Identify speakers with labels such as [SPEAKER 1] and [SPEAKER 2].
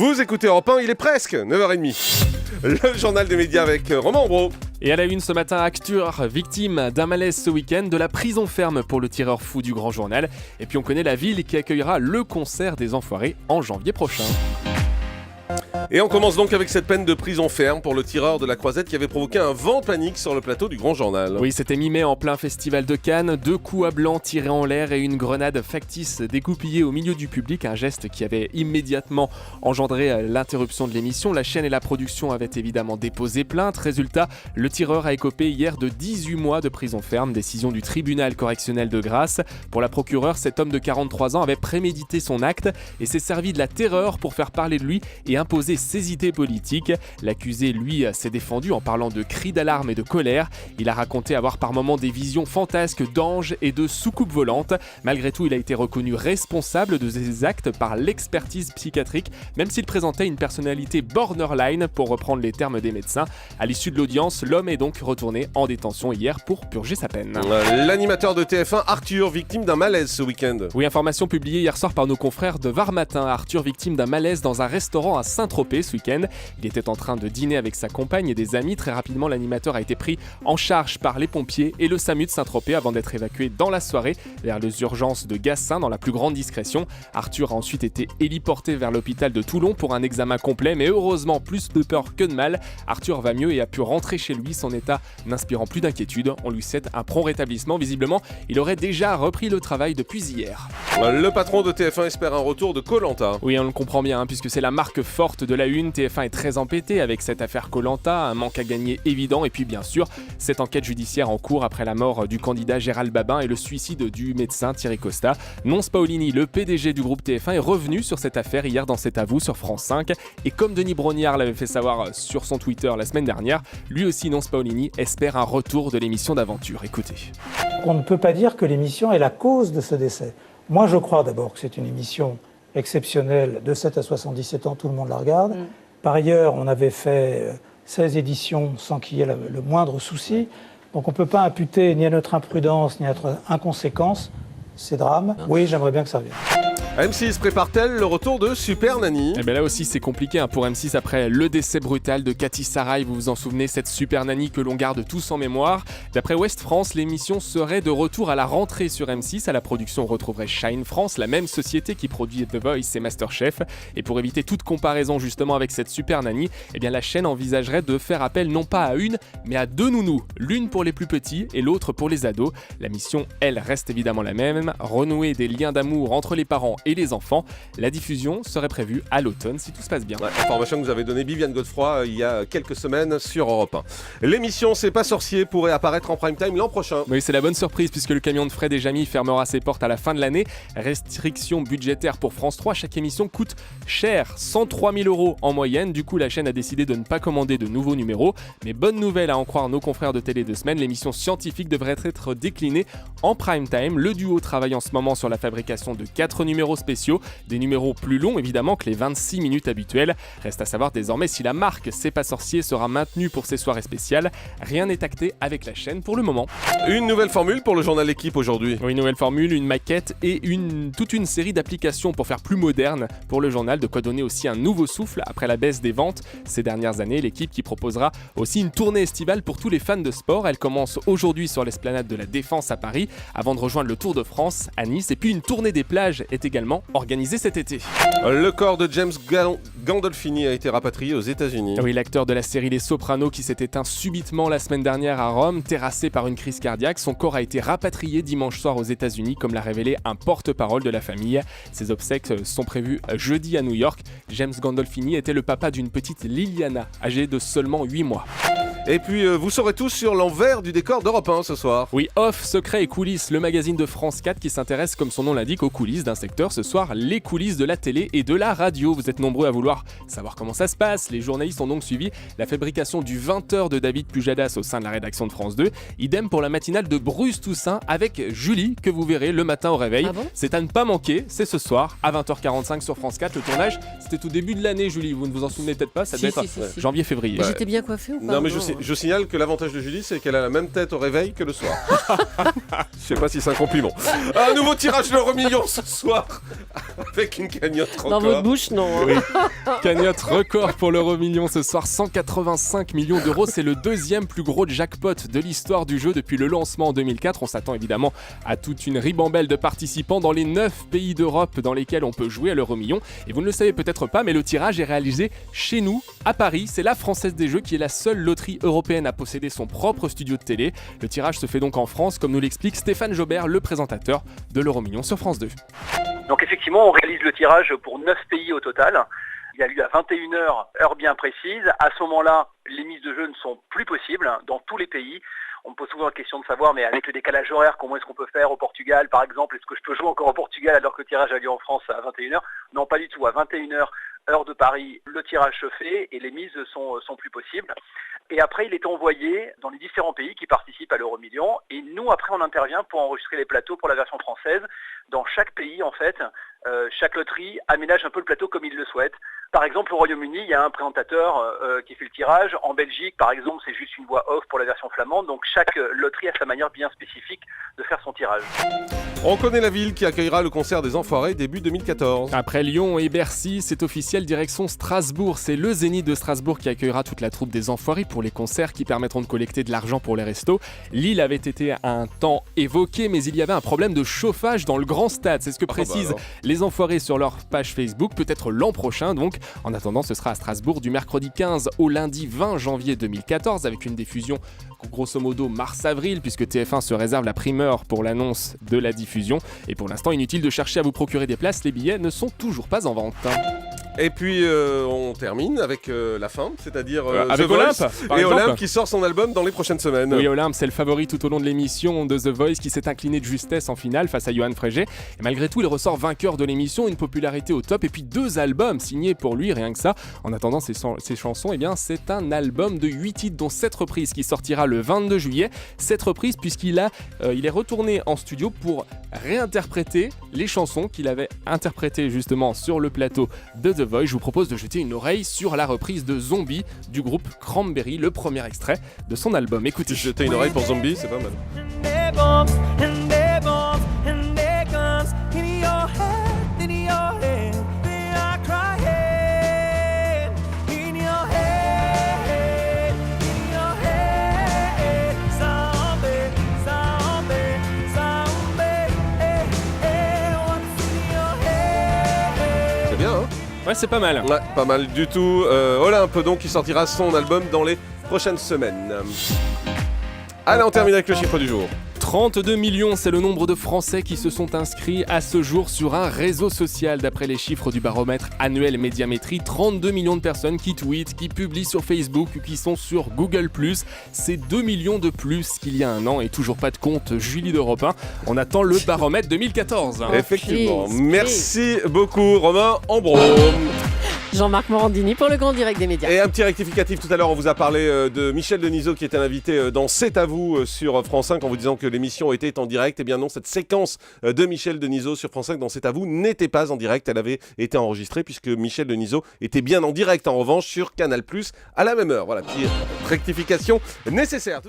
[SPEAKER 1] Vous écoutez Europe 1, il est presque 9h30. Le journal des médias avec Romain Ambro.
[SPEAKER 2] Et à la une ce matin, acteur victime d'un malaise ce week-end, de la prison ferme pour le tireur fou du Grand Journal. Et puis on connaît la ville qui accueillera le concert des Enfoirés en janvier prochain.
[SPEAKER 1] Et on commence donc avec cette peine de prison ferme pour le tireur de la Croisette qui avait provoqué un vent de panique sur le plateau du Grand Journal.
[SPEAKER 2] Oui, c'était mi-mai en plein festival de Cannes, 2 coups à blanc tirés en l'air et une grenade factice dégoupillée au milieu du public, un geste qui avait immédiatement engendré l'interruption de l'émission. La chaîne et la production avaient évidemment déposé plainte. Résultat, le tireur a écopé hier de 18 mois de prison ferme, décision du tribunal correctionnel de Grasse. Pour la procureure, cet homme de 43 ans avait prémédité son acte et s'est servi de la terreur pour faire parler de lui et imposer ses idées politiques. L'accusé, lui, s'est défendu en parlant de cris d'alarme et de colère. Il a raconté avoir par moments des visions fantasques d'anges et de soucoupes volantes. Malgré tout, il a été reconnu responsable de ses actes par l'expertise psychiatrique, même s'il présentait une personnalité borderline, pour reprendre les termes des médecins. À l'issue de l'audience, l'homme est donc retourné en détention hier pour purger sa peine.
[SPEAKER 1] L'animateur de TF1, Arthur, victime d'un malaise ce week-end.
[SPEAKER 2] Oui, information publiée hier soir par nos confrères de Var Matin. Arthur, victime d'un malaise dans un restaurant à Saint-Tropez ce week-end. Il était en train de dîner avec sa compagne et des amis. Très rapidement, l'animateur a été pris en charge par les pompiers et le SAMU de Saint-Tropez avant d'être évacué dans la soirée vers les urgences de Gassin dans la plus grande discrétion. Arthur a ensuite été héliporté vers l'hôpital de Toulon pour un examen complet, mais heureusement, plus de peur que de mal. Arthur va mieux et a pu rentrer chez lui, son état n'inspirant plus d'inquiétude. On lui souhaite un prompt rétablissement. Visiblement, il aurait déjà repris le travail depuis hier.
[SPEAKER 1] Le patron de TF1 espère un retour de Koh-Lanta.
[SPEAKER 2] Oui, on le comprend bien, puisque c'est la marque forte de la une. TF1 est très embêté avec cette affaire Koh-Lanta, un manque à gagner évident, et puis bien sûr, cette enquête judiciaire en cours après la mort du candidat Gérald Babin et le suicide du médecin Thierry Costa. Nonce Paolini, le PDG du groupe TF1, est revenu sur cette affaire hier dans cet avou sur France 5. Et comme Denis Brognard l'avait fait savoir sur son Twitter la semaine dernière, lui aussi, Nonce Paolini, espère un retour de l'émission d'aventure. Écoutez.
[SPEAKER 3] On ne peut pas dire que l'émission est la cause de ce décès. Moi, je crois d'abord que c'est une émission exceptionnelle, de 7 à 77 ans, tout le monde la regarde. Par ailleurs, on avait fait 16 éditions sans qu'il y ait le moindre souci. Donc on ne peut pas imputer ni à notre imprudence, ni à notre inconséquence ces drames. Oui, j'aimerais bien que ça revienne.
[SPEAKER 1] M6 prépare-t-elle le retour de Super Nanny ?
[SPEAKER 2] Eh bien là aussi c'est compliqué pour M6 après le décès brutal de Cathy Sarai, vous vous en souvenez, cette Super Nanny que l'on garde tous en mémoire. D'après Ouest France, l'émission serait de retour à la rentrée sur M6. À la production, on retrouverait Shine France, la même société qui produit The Voice et MasterChef. Et pour éviter toute comparaison justement avec cette Super Nanny, eh bien la chaîne envisagerait de faire appel non pas à une, mais à 2 nounous, l'une pour les plus petits et l'autre pour les ados. La mission, elle, reste évidemment la même, renouer des liens d'amour entre les parents et les enfants. La diffusion serait prévue à l'automne si tout se passe bien.
[SPEAKER 1] Information que vous avez donnée Viviane Godefroy il y a quelques semaines sur Europe 1. L'émission C'est pas sorcier pourrait apparaître en prime time l'an prochain.
[SPEAKER 2] Oui, c'est la bonne surprise puisque le camion de Fred et Jamy fermera ses portes à la fin de l'année. Restriction budgétaire pour France 3, chaque émission coûte cher, 103 000 € en moyenne. Du coup, la chaîne a décidé de ne pas commander de nouveaux numéros. Mais bonne nouvelle à en croire nos confrères de Télé 2 Semaines, l'émission scientifique devrait être déclinée en prime time. Le duo travaille en ce moment sur la fabrication de 4 numéros spéciaux, des numéros plus longs évidemment que les 26 minutes habituelles. Reste à savoir désormais si la marque C'est pas sorcier sera maintenue pour ces soirées spéciales. Rien n'est acté avec la chaîne pour le moment.
[SPEAKER 1] Une nouvelle formule pour le journal L'équipe aujourd'hui.
[SPEAKER 2] Oui, une nouvelle formule, une maquette et toute une série d'applications pour faire plus moderne pour le journal, de quoi donner aussi un nouveau souffle après la baisse des ventes ces dernières années. L'équipe qui proposera aussi une tournée estivale pour tous les fans de sport. Elle commence aujourd'hui sur l'esplanade de la Défense à Paris avant de rejoindre le Tour de France à Nice. Et puis une tournée des plages est également organisée cet été.
[SPEAKER 1] Le corps de James Gandolfini a été rapatrié aux États-Unis.
[SPEAKER 2] Oui, l'acteur de la série Les Sopranos qui s'est éteint subitement la semaine dernière à Rome, terrassé par une crise cardiaque. Son corps a été rapatrié dimanche soir aux États-Unis, comme l'a révélé un porte-parole de la famille. Ses obsèques sont prévues jeudi à New York. James Gandolfini était le papa d'une petite Liliana, âgée de seulement 8 mois.
[SPEAKER 1] Et puis, vous saurez tous sur l'envers du décor d'Europe 1 ce soir.
[SPEAKER 2] Oui, Off, Secrets et Coulisses, le magazine de France 4 qui s'intéresse, comme son nom l'indique, aux coulisses d'un secteur. Ce soir, les coulisses de la télé et de la radio. Vous êtes nombreux à vouloir savoir comment ça se passe. Les journalistes ont donc suivi la fabrication du 20h de David Pujadas au sein de la rédaction de France 2. Idem pour la matinale de Bruce Toussaint avec Julie, que vous verrez le matin au réveil.
[SPEAKER 4] Ah bon ?
[SPEAKER 2] C'est à ne pas manquer, c'est ce soir à 20h45 sur France 4. Le tournage, c'était au début de l'année, Julie. Vous ne vous en souvenez peut-être pas, ça devait être janvier-février.
[SPEAKER 4] J'étais bien coiffée ou pas ?
[SPEAKER 1] Non, mais je sais Je signale que l'avantage de Julie, c'est qu'elle a la même tête au réveil que le soir. Je sais pas si c'est un compliment. Un nouveau tirage de l'euro million ce soir, avec une cagnotte record.
[SPEAKER 4] Dans votre bouche, non. Hein.
[SPEAKER 2] Oui. Cagnotte record pour l'euro million ce soir, 185 millions d'euros. C'est le deuxième plus gros jackpot de l'histoire du jeu depuis le lancement en 2004. On s'attend évidemment à toute une ribambelle de participants dans les 9 pays d'Europe dans lesquels on peut jouer à l'euro million. Et vous ne le savez peut-être pas, mais le tirage est réalisé chez nous, à Paris. C'est la Française des Jeux qui est la seule loterie européenne à posséder son propre studio de télé. Le tirage se fait donc en France, comme nous l'explique Stéphane Jobert, le présentateur de l'euro million sur France 2.
[SPEAKER 5] Donc effectivement, on réalise le tirage pour 9 pays au total. Il a lieu à 21h, heure bien précise. À ce moment-là, les mises de jeu ne sont plus possibles dans tous les pays. On me pose souvent la question de savoir, mais avec le décalage horaire, comment est-ce qu'on peut faire au Portugal, par exemple? Est-ce que je peux jouer encore au Portugal alors que le tirage a lieu en France à 21h? Non, pas du tout. À 21h, heure de Paris, le tirage se fait et les mises sont plus possibles. Et après, il est envoyé dans les différents pays qui participent à l'euro million. Et nous, après, on intervient pour enregistrer les plateaux pour la version française. Dans chaque pays, en fait, chaque loterie aménage un peu le plateau comme il le souhaite. Par exemple, au Royaume-Uni, il y a un présentateur qui fait le tirage. En Belgique, par exemple, c'est juste une voix off pour la version flamande. Donc chaque loterie a sa manière bien spécifique de faire son tirage.
[SPEAKER 1] On connaît la ville qui accueillera le concert des Enfoirés début 2014.
[SPEAKER 2] Après Lyon et Bercy, c'est officiel, direction Strasbourg. C'est le Zénith de Strasbourg qui accueillera toute la troupe des Enfoirés pour les concerts qui permettront de collecter de l'argent pour les restos. Lille avait été un temps évoqué, mais il y avait un problème de chauffage dans le grand stade. C'est ce que précisent les Enfoirés sur leur page Facebook, peut-être l'an prochain donc. En attendant, ce sera à Strasbourg du mercredi 15 au lundi 20 janvier 2014 avec une diffusion grosso modo mars-avril puisque TF1 se réserve la primeur pour l'annonce de la diffusion. Et pour l'instant, inutile de chercher à vous procurer des places, les billets ne sont toujours pas en vente.
[SPEAKER 1] Et puis on termine avec la fin, c'est-à-dire
[SPEAKER 2] avec
[SPEAKER 1] The Voice
[SPEAKER 2] Olympe, par
[SPEAKER 1] et
[SPEAKER 2] exemple.
[SPEAKER 1] Olympe qui sort son album dans les prochaines semaines.
[SPEAKER 2] Oui, Olympe, c'est le favori tout au long de l'émission de The Voice qui s'est incliné de justesse en finale face à Johan Frégé. Et malgré tout, il ressort vainqueur de l'émission, une popularité au top et puis 2 albums signés pour lui, rien que ça. En attendant ses chansons, eh bien, c'est un album de 8 titres dont 7 reprises qui sortira le 22 juillet. 7 reprises puisqu'il est retourné en studio pour réinterpréter les chansons qu'il avait interprétées justement sur le plateau de The Voice. Je vous propose de jeter une oreille sur la reprise de Zombie du groupe Cranberry, le premier extrait de son album. Écoutez.
[SPEAKER 1] Jeter une oreille pour Zombie, c'est pas mal. C'est bien, hein?
[SPEAKER 2] Ouais, c'est pas mal.
[SPEAKER 1] Ouais, pas mal du tout. Olympe, donc, qui sortira son album dans les prochaines semaines. Allez, on termine avec le chiffre du jour.
[SPEAKER 2] 32 millions, c'est le nombre de Français qui se sont inscrits à ce jour sur un réseau social. D'après les chiffres du baromètre annuel Médiamétrie, 32 millions de personnes qui tweetent, qui publient sur Facebook, qui sont sur Google+. C'est 2 millions de plus qu'il y a un an et toujours pas de compte Julie d'Europe 1. On attend le baromètre 2014.
[SPEAKER 1] Effectivement.
[SPEAKER 4] please,
[SPEAKER 1] Merci beaucoup, Romain Ambron.
[SPEAKER 4] Jean-Marc Morandini pour le Grand Direct des médias.
[SPEAKER 1] Et un petit rectificatif, tout à l'heure on vous a parlé de Michel Denisot qui était invité dans C'est à vous sur France 5 en vous disant que l'émission était en direct. Eh bien non, cette séquence de Michel Denisot sur France 5 dans C'est à vous n'était pas en direct, elle avait été enregistrée puisque Michel Denisot était bien en direct en revanche sur Canal+ à la même heure. Voilà, petite rectification nécessaire.